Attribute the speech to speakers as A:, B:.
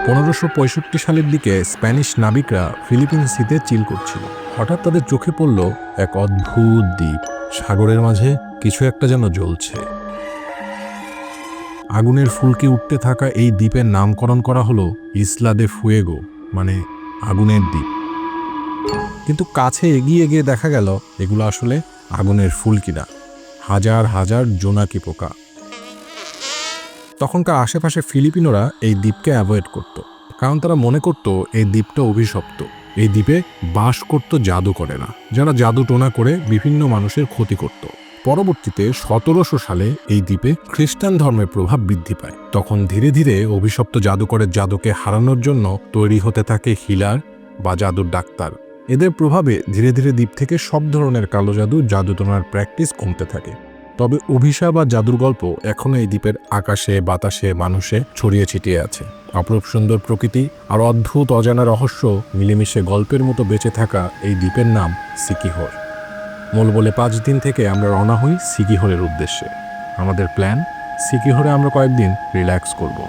A: 1565 সালের দিকে স্প্যানিশ নাবিকরা ফিলিপিন সিতে চিল করছিল। হঠাৎ তাদের চোখে পড়ল এক অদ্ভুত দ্বীপ। সাগরের মাঝে কিছু একটা যেন জ্বলছে। আগুনের ফুলকি উঠতে থাকা এই দ্বীপের নামকরণ করা হলো ইসলা দে ফুয়েগো, মানে আগুনের দ্বীপ। কিন্তু কাছে এগিয়ে গিয়ে দেখা গেল এগুলো আসলে আগুনের ফুলকি না, হাজার হাজার জোনাকি পোকা। তখনকার আশেপাশে ফিলিপিনোরা এই দ্বীপকে অ্যাভয়েড করত, কারণ তারা মনে করত এই দ্বীপটা অভিশপ্ত। এই দ্বীপে বাস করত জাদুকরেরা, যারা জাদু টোনা করে বিভিন্ন মানুষের ক্ষতি করত। পরবর্তীতে 1700 সালে এই দ্বীপে খ্রিস্টান ধর্মের প্রভাব বৃদ্ধি পায়। তখন ধীরে ধীরে অভিশপ্ত জাদুকরের জাদুকে হারানোর জন্য তৈরি হতে থাকে হিলার বা জাদুর ডাক্তার। এদের প্রভাবে ধীরে ধীরে দ্বীপ থেকে সব ধরনের কালো জাদু টোনার প্র্যাকটিস কমতে থাকে। তবে অভিশাপ বা জাদুর গল্প এখনো এই দ্বীপের আকাশে, বাতাসে, মানুষে ছড়িয়ে ছিটিয়ে আছে। অপরূপ সুন্দর প্রকৃতি আর অদ্ভুত অজানা রহস্য মিলেমিশে গল্পের মতো বেঁচে থাকা এই দ্বীপের নাম সিকিহোর। মূল বলে 5 দিন থেকে আমরা রওনা হই সিকিহোরের উদ্দেশ্যে। আমাদের প্ল্যান, সিকিহোরে আমরা কয়েকদিন রিল্যাক্স করব।